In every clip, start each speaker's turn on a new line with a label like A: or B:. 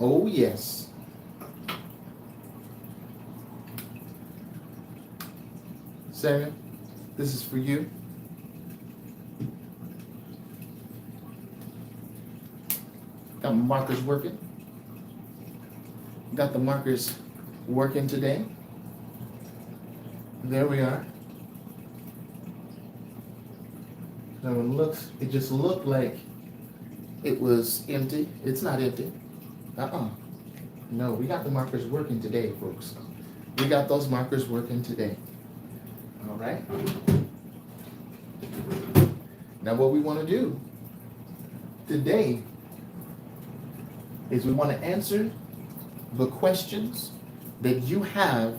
A: Oh, yes. Samuel, this is for you. Got my markers working. Got the markers working today. There we are. Now it just looked like it was empty. It's not empty. No, we got the markers working today, folks. We got those markers working today. All right. Now what we want to do today is we want to answer the questions that you have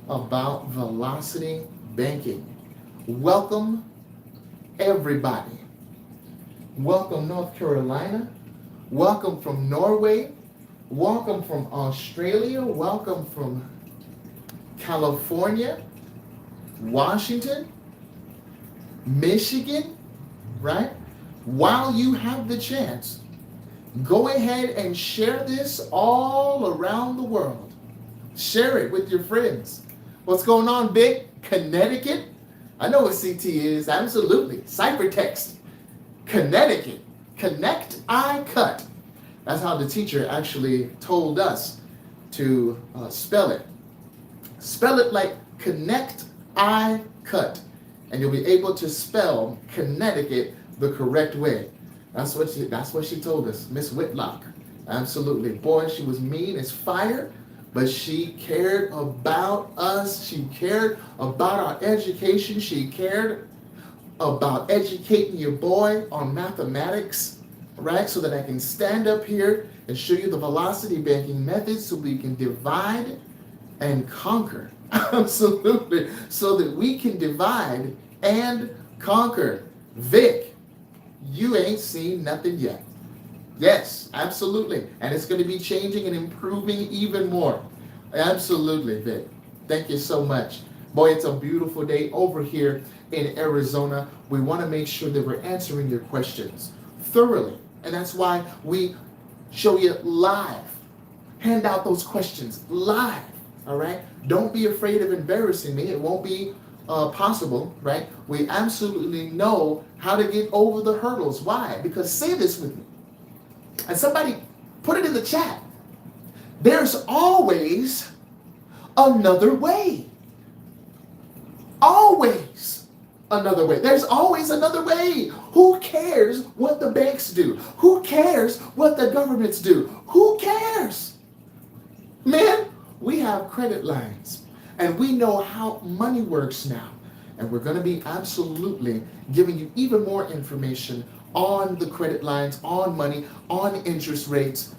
A: about velocity banking. Welcome, everybody. Welcome, North Carolina. Welcome from Norway. Welcome from Australia. Welcome from California, Washington, Michigan, right? While you have the chance, go ahead and share this all around the world. Share it with your friends. What's going on, Big? Connecticut? I know what CT is, absolutely. Cyphertext. Connecticut. Connect, I cut. That's how the teacher actually told us to spell it. Spell it like connect, I cut. And you'll be able to spell Connecticut the correct way. That's what she told us, Miss Whitlock. Absolutely. Boy, she was mean as fire, but she cared about us. She cared about our education. She cared about educating your boy on mathematics, right? So that I can stand up here and show you the velocity banking method so we can divide and conquer. Absolutely. So that we can divide and conquer. Vic, you ain't seen nothing yet. Yes, absolutely. And it's going to be changing and improving even more. Absolutely, Vic. Thank you so much. Boy, it's a beautiful day over here in Arizona. We want to make sure that we're answering your questions thoroughly. And that's why we show you live. Hand out those questions live. All right? Don't be afraid of embarrassing me. It won't be possible, right? We absolutely know how to get over the hurdles. Why? Because say this with me. And somebody put it in the chat. There's always another way. Always another way. There's always another way. Who cares what the banks do? Who cares what the governments do? Who cares? Man, we have credit lines and we know how money works now. And we're going to be absolutely giving you even more information on the credit lines, on money, on interest rates,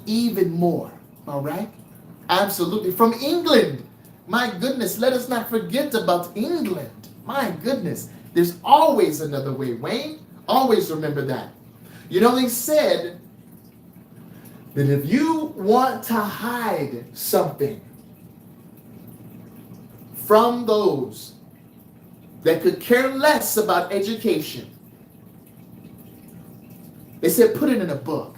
A: even more. All right? Absolutely. From England. My goodness, let us not forget about England. My goodness, there's always another way, Wayne. Always remember that. You know, they said that if you want to hide something from those that could care less about education, they said put it in a book.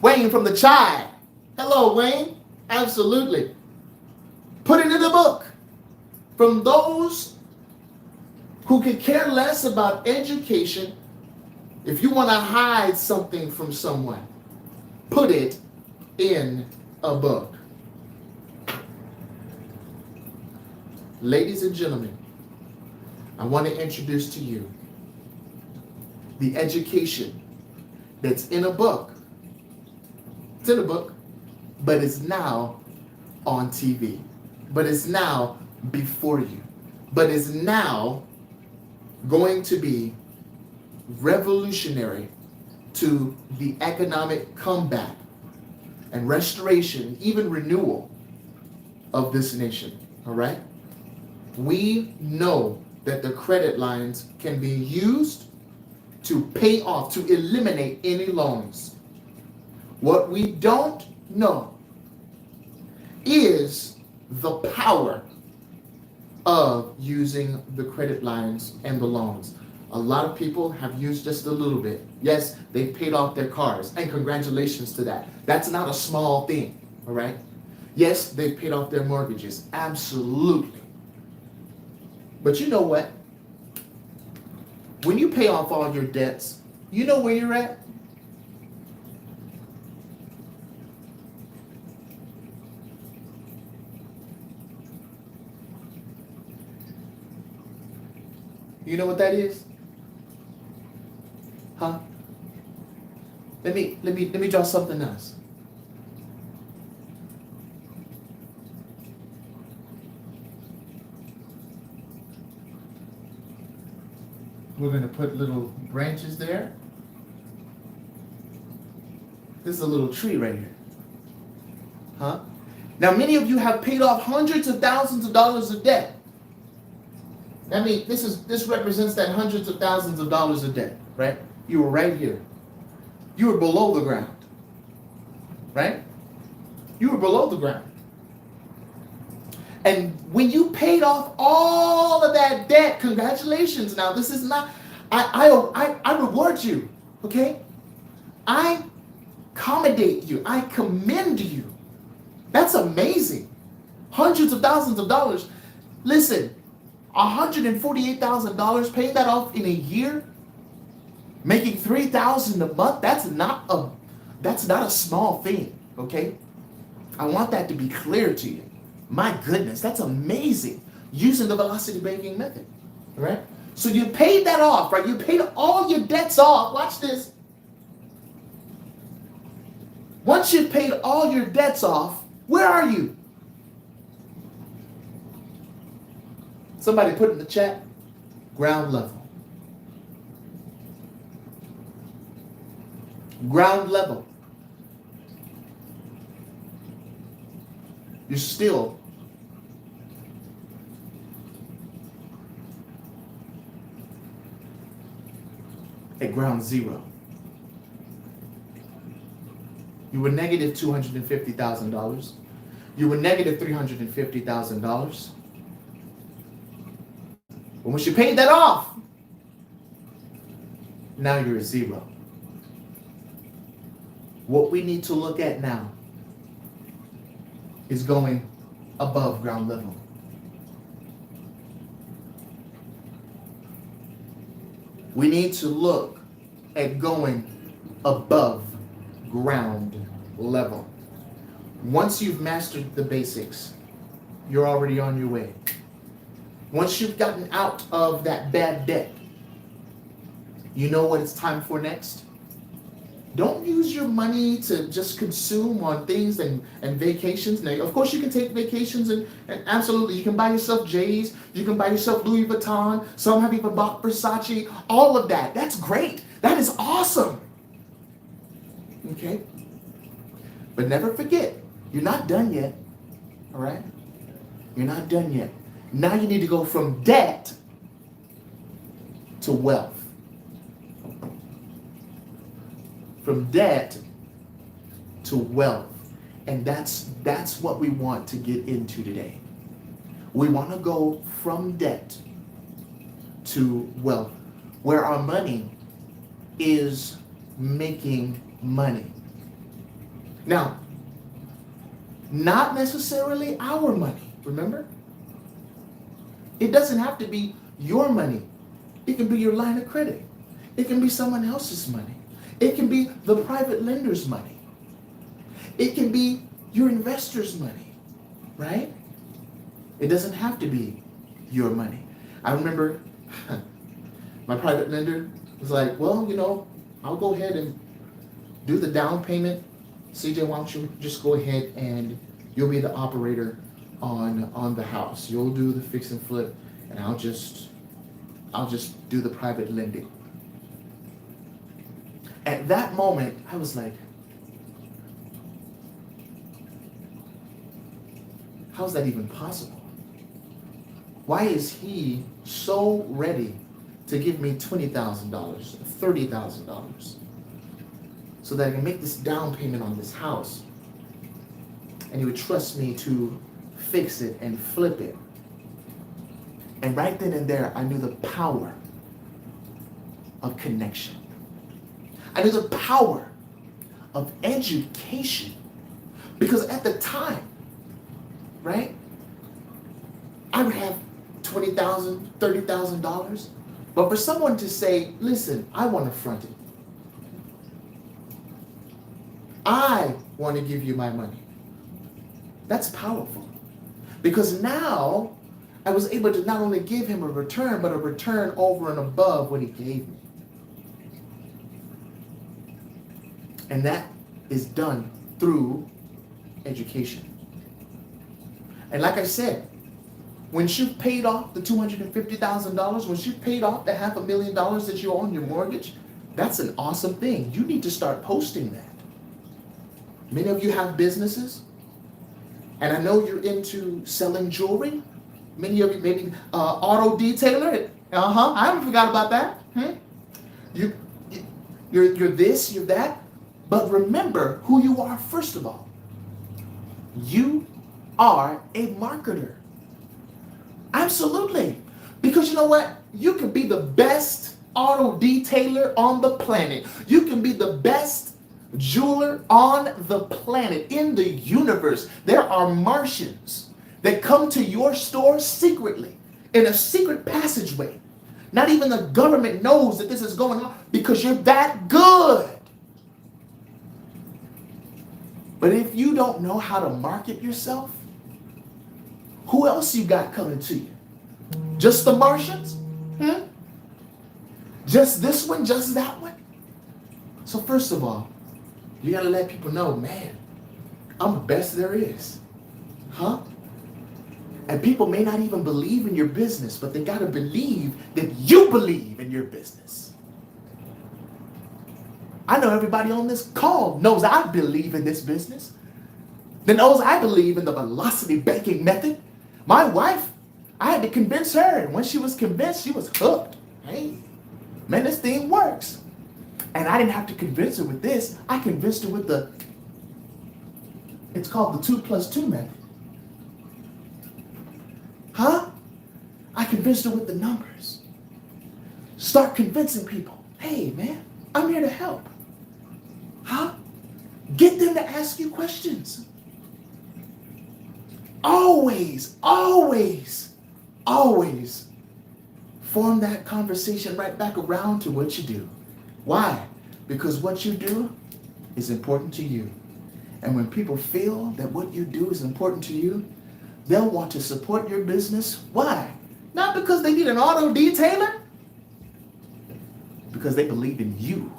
A: Wayne from the Chai. Hello, Wayne. Absolutely. Put it in a book. From those who could care less about education, if you want to hide something from someone, put it in a book. Ladies and gentlemen, I want to introduce to you the education that's in a book. It's in a book, but it's now on TV. But it's now before you. But it's now going to be revolutionary to the economic comeback and restoration, even renewal of this nation. All right? We know that the credit lines can be used to pay off, to eliminate any loans. What we don't know is the power of using the credit lines and the loans. A lot of people have used just a little bit. Yes, they've paid off their cars, and congratulations to that. That's not a small thing, all right? Yes, they've paid off their mortgages, absolutely. But you know what? When you pay off all your debts, you know where you're at? You know what that is? Huh? Let me draw something else. We're going to put little branches there. This is a little tree right here. Huh? Now, many of you have paid off hundreds of thousands of dollars of debt. I mean, this represents that hundreds of thousands of dollars of debt, right? You were right here. You were below the ground, right? You were below the ground. And when you paid off all of that debt, congratulations. Now, this is not, I reward you, okay? I accommodate you. I commend you. That's amazing. Hundreds of thousands of dollars. Listen, $148,000, paying that off in a year, making $3,000 a month, that's not a small thing, okay? I want that to be clear to you. My goodness, that's amazing. Using the velocity banking method, right? So you paid that off, right? You paid all your debts off. Watch this. Once you've paid all your debts off, where are you? Somebody put in the chat, ground level. Ground level. You're still at ground zero. You were negative $250,000. You were negative $350,000. But once you paid that off, now you're at zero. What we need to look at now is going above ground level. We need to look at going above ground level. Once you've mastered the basics, you're already on your way. Once you've gotten out of that bad debt, you know what it's time for next? Don't use your money to just consume on things and vacations. Now, of course, you can take vacations and absolutely, you can buy yourself J's, you can buy yourself Louis Vuitton, some have even bought Versace, all of that. That's great. That is awesome. Okay? But never forget, you're not done yet. All right? You're not done yet. Now you need to go from debt to wealth. From debt to wealth. And that's what we want to get into today. We want to go from debt to wealth, where our money is making money. Now, not necessarily our money, remember? It doesn't have to be your money. It can be your line of credit. It can be someone else's money. It can be the private lender's money. It can be your investor's money, right? It doesn't have to be your money. I remember my private lender was like, well, you know, I'll go ahead and do the down payment. CJ, why don't you just go ahead and you'll be the operator on the house. You'll do the fix and flip, and I'll just do the private lending. At that moment, I was like, how is that even possible? Why is he so ready to give me $20,000, $30,000 so that I can make this down payment on this house? And he would trust me to fix it and flip it. And right then and there, I knew the power of connection. I knew the power of education. Because at the time, right, I would have $20,000, $30,000. But for someone to say, listen, I want to front it. I want to give you my money. That's powerful. Because now I was able to not only give him a return, but a return over and above what he gave me. And that is done through education. And like I said, when you've paid off the $250,000, when you've paid off the $500,000 that you owe on your mortgage, that's an awesome thing. You need to start posting that. Many of you have businesses, and I know you're into selling jewelry. Many of you maybe auto detailer. I haven't forgot about that. You're this, you're that. But remember who you are first of all. You are a marketer. Absolutely. Because you know what? You can be the best auto detailer on the planet. You can be the best jeweler on the planet, in the universe. There are Martians that come to your store secretly, in a secret passageway. Not even the government knows that this is going on because you're that good. But if you don't know how to market yourself, who else you got coming to you? Just the Martians? Just this one, just that one? So first of all, you got to let people know, man, I'm the best there is. And people may not even believe in your business, but they got to believe that you believe in your business. I know everybody on this call knows I believe in this business. That knows I believe in the velocity banking method. My wife, I had to convince her, and when she was convinced, she was hooked. Hey, man, this thing works. And I didn't have to convince her with this. I convinced her with it's called the 2+2 method. I convinced her with the numbers. Start convincing people. Hey, man, I'm here to help. Get them to ask you questions. Always, always, always form that conversation right back around to what you do. Why? Because what you do is important to you. And when people feel that what you do is important to you, they'll want to support your business. Why? Not because they need an auto detailer. Because they believe in you.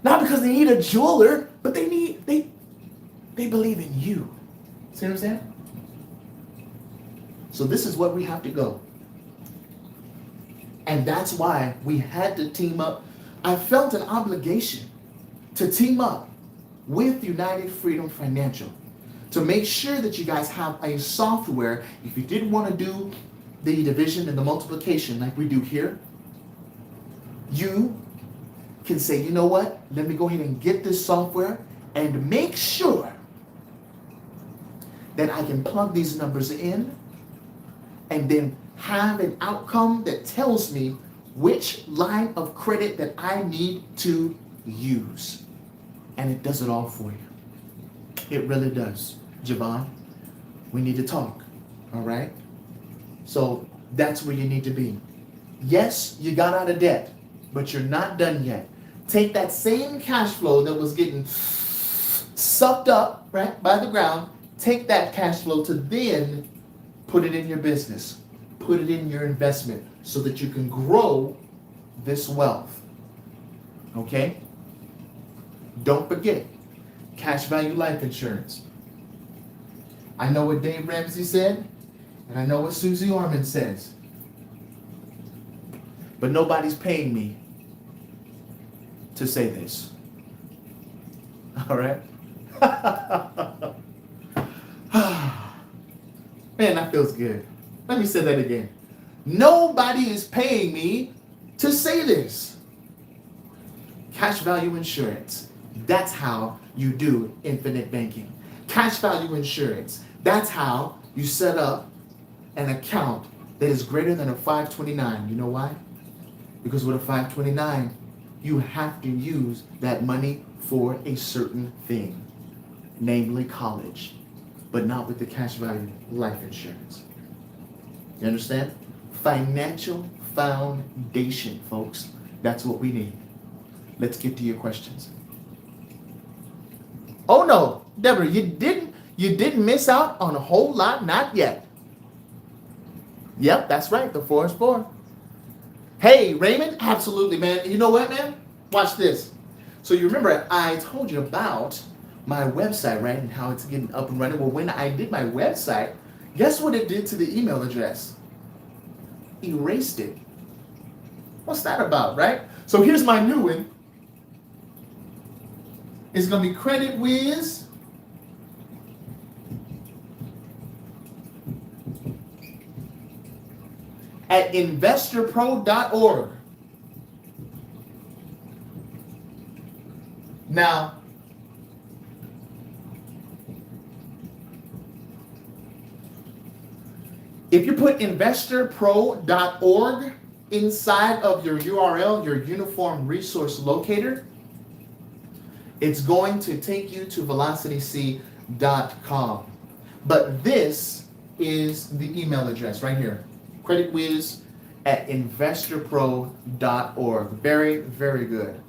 A: Not because they need a jeweler, but they believe in you. See what I'm saying? So this is what we have to go. And that's why we had to team up. I felt an obligation to team up with United Freedom Financial to make sure that you guys have a software. If you didn't want to do the division and the multiplication like we do here, you can say, you know what? Let me go ahead and get this software and make sure that I can plug these numbers in and then have an outcome that tells me which line of credit that I need to use. And it does it all for you. It really does. Javon, we need to talk. All right? So that's where you need to be. Yes, you got out of debt, but you're not done yet. Take that same cash flow that was getting sucked up, right, by the ground, take that cash flow to then put it in your business. Put it in your investment so that you can grow this wealth. Okay? Don't forget, cash value life insurance. I know what Dave Ramsey said, and I know what Susie Orman says. But nobody's paying me to say this. All right? Man, that feels good. Let me say that again. Nobody is paying me to say this. Cash value insurance. That's how you do infinite banking. Cash value insurance. That's how you set up an account that is greater than a 529. You know why? Because with a 529, you have to use that money for a certain thing, namely college, but not with the cash value life insurance. You understand? Financial foundation, folks. That's what we need. Let's get to your questions. Oh no, Deborah, you didn't miss out on a whole lot, not yet. Yep, that's right, the 4 is 4. Hey, Raymond, absolutely, man. You know what, man? Watch this. So you remember I told you about my website, right? And how it's getting up and running. Well, when I did my website, guess what it did to the email address? Erased it. What's that about, right? So here's my new one. It's going to be Creditwiz at investorpro.org. Now, if you put investorpro.org inside of your URL, your uniform resource locator, it's going to take you to velocityc.com. But this is the email address right here. Creditwiz at investorpro.org. Very, very good.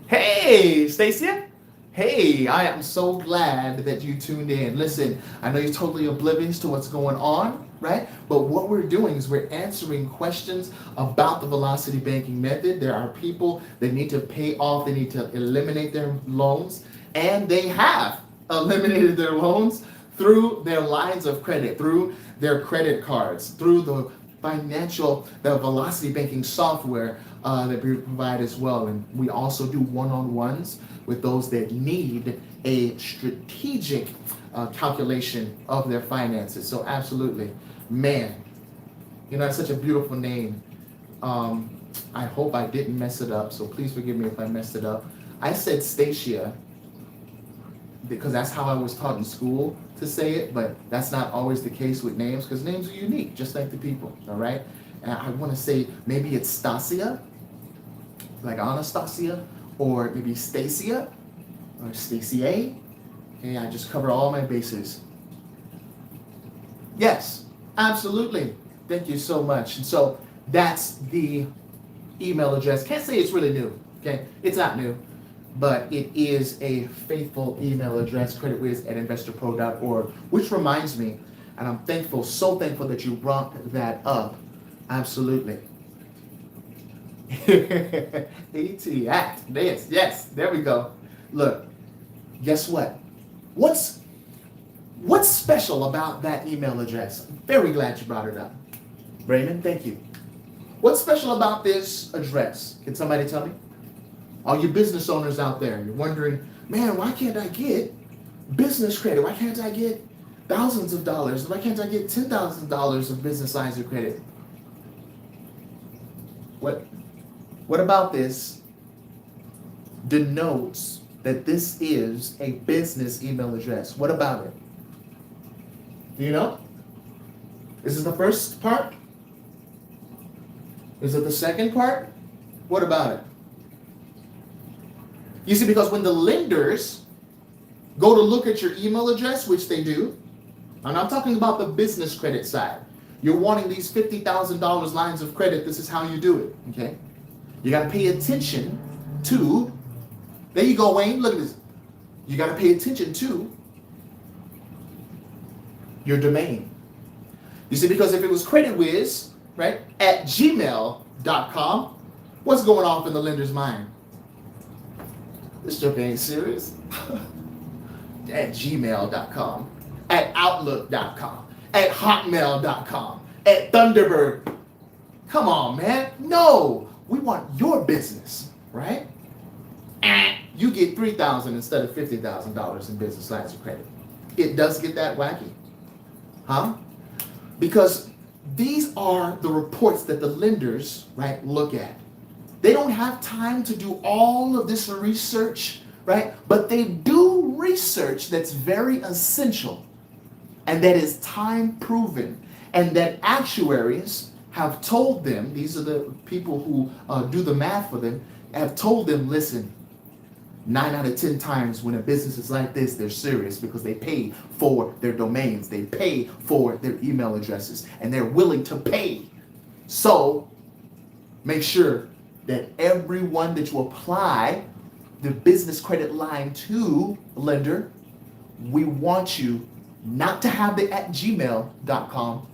A: Hey, Stacia. Hey, I am so glad that you tuned in. Listen, I know you're totally oblivious to what's going on, right? But what we're doing is we're answering questions about the velocity banking method. There are people that need to pay off, they need to eliminate their loans, and they have eliminated their loans through their lines of credit, through their credit cards, through the velocity banking software that we provide as well. And we also do one-on-ones with those that need a strategic calculation of their finances. So absolutely, man, you know, it's such a beautiful name. I hope I didn't mess it up, so please forgive me if I messed it up. I said Stacia because that's how I was taught in school to say it, but that's not always the case with names, because names are unique, just like the people, all right? And I want to say maybe it's Stasia, like Anastasia, or maybe Stacia, or Stacia. Okay, I just cover all my bases. Yes, absolutely. Thank you so much. And so that's the email address. Can't say it's really new, okay? It's not new, but it is a faithful email address, creditwiz at investorpro.org, which reminds me, and I'm thankful, so thankful that you brought that up. Absolutely. AT, yes, there we go. Look, guess what? What's special about that email address? I'm very glad you brought it up. Raymond, thank you. What's special about this address? Can somebody tell me? All you business owners out there, you're wondering, man, why can't I get business credit? Why can't I get thousands of dollars? Why can't I get $10,000 of business lines of credit? What about this denotes that this is a business email address? What about it? Do you know? Is it the first part? Is it the second part? What about it? You see, because when the lenders go to look at your email address, which they do, and I'm talking about the business credit side. You're wanting these $50,000 lines of credit. This is how you do it, okay? You got to pay attention to, there you go, Wayne, look at this. You got to pay attention to your domain. You see, because if it was Creditwiz, right, at gmail.com, what's going off in the lender's mind? This joke ain't serious. At gmail.com, at outlook.com, at hotmail.com, at Thunderbird. Come on, man. No, we want your business, right? You get $3,000 instead of $50,000 in business lines of credit. It does get that wacky. Huh? Because these are the reports that the lenders, right, look at. They don't have time to do all of this research, right? But they do research that's very essential and that is time proven and that actuaries have told them, these are the people who do the math for them, have told them, listen, 9 out of 10 times when a business is like this, they're serious because they pay for their domains, they pay for their email addresses, and they're willing to pay. So make sure that everyone that you apply the business credit line to, lender, we want you not to have the @gmail.com,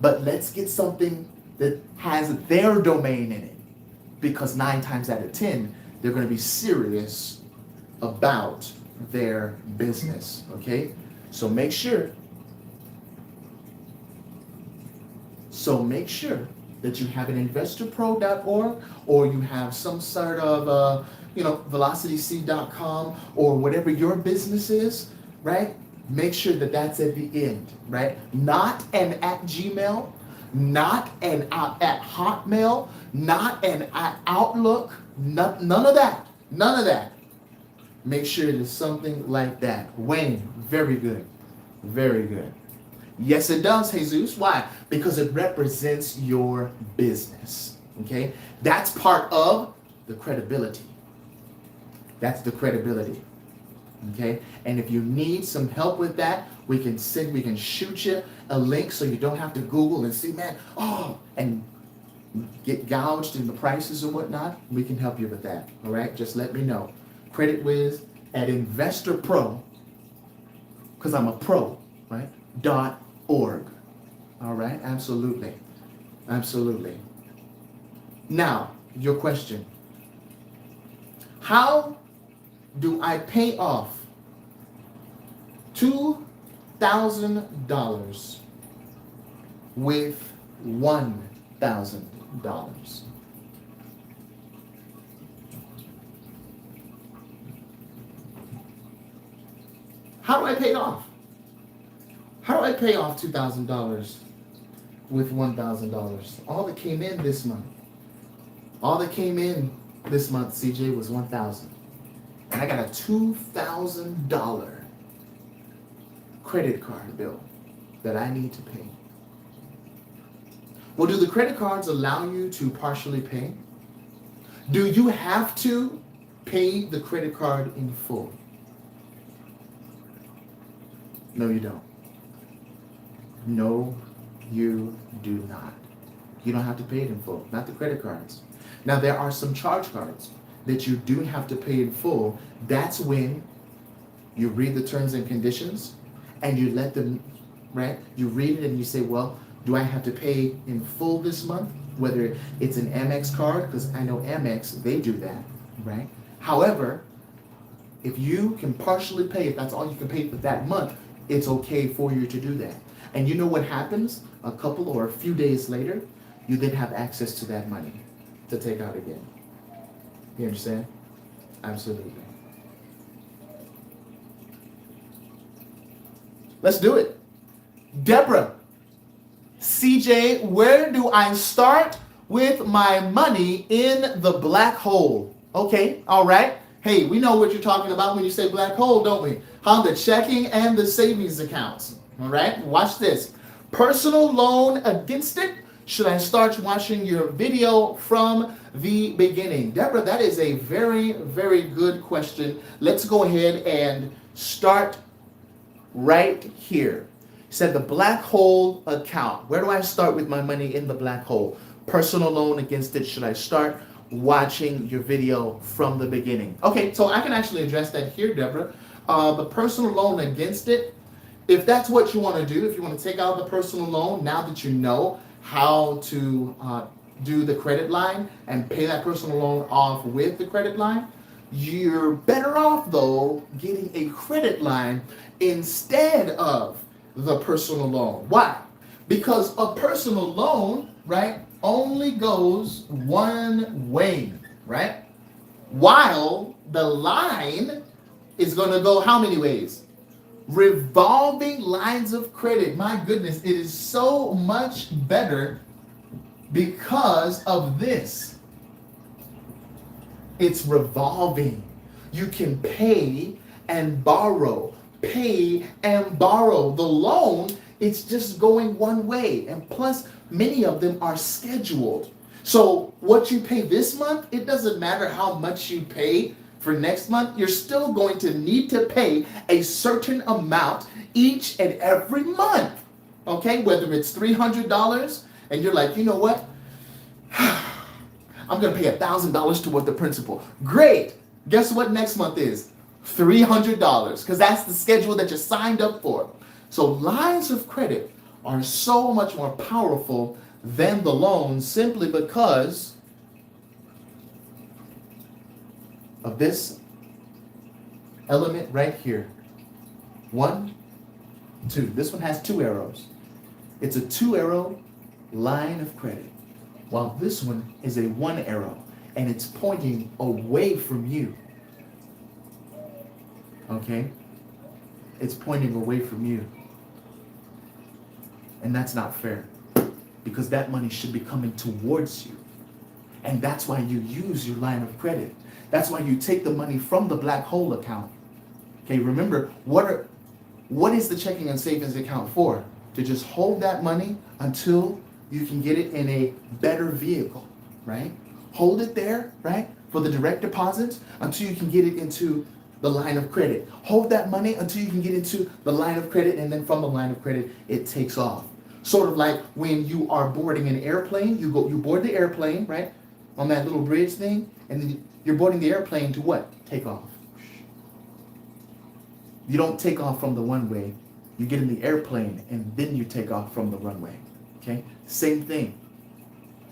A: but let's get something that has their domain in it, because 9 times out of 10, they're going to be serious about their business, okay? So make sure that you have an investorpro.org, or you have some sort of, velocityc.com, or whatever your business is, right? Make sure that that's at the end, right? Not an @Gmail, not an at Hotmail, not an at Outlook, none of that, none of that. Make sure it is something like that. Wayne, very good, very good. Yes, it does, Jesus. Why? Because it represents your business, okay? That's part of the credibility. That's the credibility, okay? And if you need some help with that, we can shoot you a link so you don't have to Google and see, and get gouged in the prices and whatnot. We can help you with that, all right? Just let me know. Creditwiz at InvestorPro, because I'm a pro, right? .org. All right, absolutely. Absolutely. Now, your question. How do I pay off $2,000 with $1,000? How do I pay it off? How do I pay off $2,000 with $1,000? All that came in this month. All that came in this month, CJ, was $1,000. And I got a $2,000 credit card bill that I need to pay. Well, do the credit cards allow you to partially pay? Do you have to pay the credit card in full? No, you don't. No, you do not. You don't have to pay it in full, not the credit cards. Now, there are some charge cards that you do have to pay in full. That's when you read the terms and conditions and you let them, right? You read it and you say, well, do I have to pay in full this month? Whether it's an Amex card, because I know Amex, they do that, right? However, if you can partially pay, if that's all you can pay for that month, it's okay for you to do that. And you know what happens? A couple or a few days later, you then have access to that money to take out again. You understand? Absolutely. Let's do it. Deborah, CJ, where do I start with my money in the black hole? Okay, all right. Hey, we know what you're talking about when you say black hole, don't we? How the checking and the savings accounts. All right, watch this. Personal loan against it. Should I start watching your video from the beginning? Deborah, that is a very, very good question. Let's go ahead and start right here. You said the black hole account. Where do I start with my money in the black hole? Personal loan against it. Should I start watching your video from the beginning? Okay, so I can actually address that here, Deborah. The personal loan against it. If that's what you want to do, if you want to take out the personal loan, now that you know how to do the credit line and pay that personal loan off with the credit line, you're better off, though, getting a credit line instead of the personal loan. Why? Because a personal loan, right, only goes one way, right? While the line is going to go how many ways? Revolving lines of credit. My goodness, it is so much better because of this. It's revolving. You can pay and borrow. Pay and borrow. The loan, it's just going one way. And plus, many of them are scheduled. So what you pay this month, it doesn't matter how much you pay for next month, you're still going to need to pay a certain amount each and every month. Okay, whether it's $300 and you're like, you know what? I'm going to pay $1,000 toward the principal. Great. Guess what next month is? $300, because that's the schedule that you signed up for. So lines of credit are so much more powerful than the loans simply because of this element right here. 1, 2. This one has 2 arrows. It's a 2-arrow line of credit, while this one is a 1 arrow, and it's pointing away from you. Okay? It's pointing away from you. And that's not fair, because that money should be coming towards you. And that's why you use your line of credit. That's why you take the money from the black hole account. Okay, remember, what is the checking and savings account for? To just hold that money until you can get it in a better vehicle, right? Hold it there, right, for the direct deposits until you can get it into the line of credit. Hold that money until you can get into the line of credit, and then from the line of credit, it takes off. Sort of like when you are boarding an airplane, you board the airplane, right, on that little bridge thing, and then you're boarding the airplane to what? Take off. You don't take off from the runway. You get in the airplane, and then you take off from the runway. Okay? Same thing.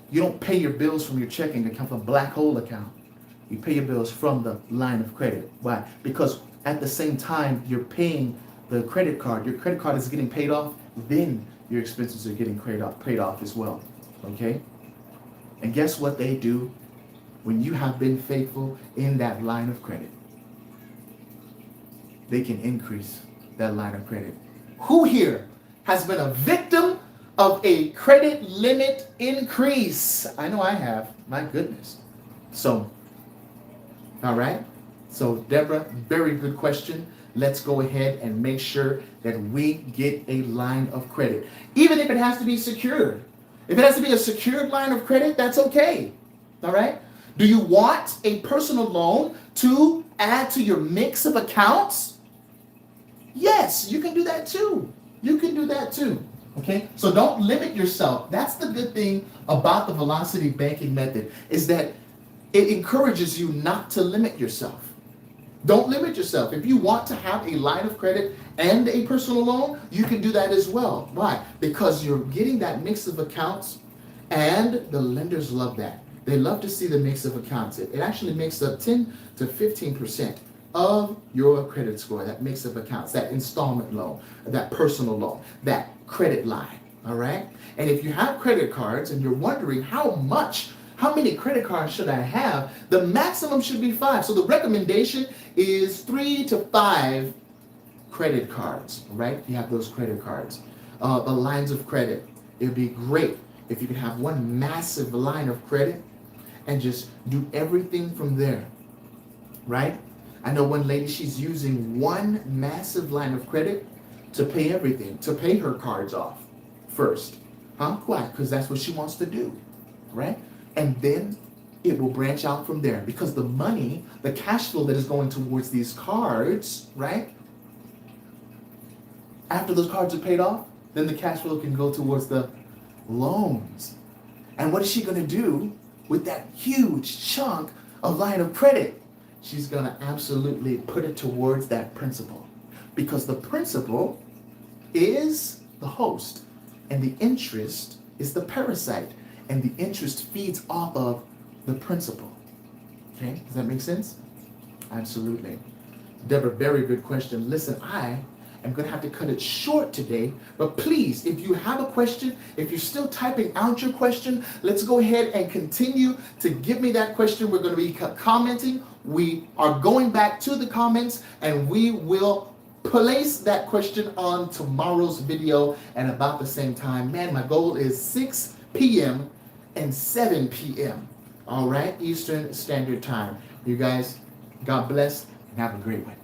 A: You don't pay your bills from your checking account, from a black hole account. You pay your bills from the line of credit. Why? Because at the same time you're paying the credit card, your credit card is getting paid off, then your expenses are getting paid off as well. Okay? And guess what they do when you have been faithful in that line of credit? They can increase that line of credit. Who here has been a victim of a credit limit increase? I know I have. My goodness. So, all right. So, Deborah, very good question. Let's go ahead and make sure that we get a line of credit. Even if it has to be secured. If it has to be a secured line of credit, that's okay. All right. Do you want a personal loan to add to your mix of accounts? Yes, you can do that too. You can do that too. Okay? So don't limit yourself. That's the good thing about the velocity banking method, is that it encourages you not to limit yourself. Don't limit yourself. If you want to have a line of credit and a personal loan, you can do that as well. Why? Because you're getting that mix of accounts, and the lenders love that. They love to see the mix of accounts. It actually makes up 10 to 15% of your credit score, that mix of accounts, that installment loan, that personal loan, that credit line, all right? And if you have credit cards and you're wondering how many credit cards should I have, the maximum should be 5. So the recommendation is 3 to 5 credit cards, right? You have those credit cards. The lines of credit, it would be great if you could have one massive line of credit and just do everything from there, right? I know one lady, she's using one massive line of credit to pay everything, to pay her cards off first. Huh? Why? Because that's what she wants to do, right? And then it will branch out from there, because the money, the cash flow that is going towards these cards, right? After those cards are paid off, then the cash flow can go towards the loans. And what is she going to do with that huge chunk of line of credit? She's going to absolutely put it towards that principal, because the principal is the host and the interest is the parasite, and the interest feeds off of the principal. Okay, does that make sense? Absolutely. Deborah, very good question. Listen, I am going to have to cut it short today, but please, if you have a question, if you're still typing out your question, let's go ahead and continue to give me that question. We're going to be commenting. We are going back to the comments, and we will place that question on tomorrow's video at about the same time. Man, my goal is 6 p.m. and 7 p.m. All right, Eastern Standard Time. You guys, God bless and have a great one.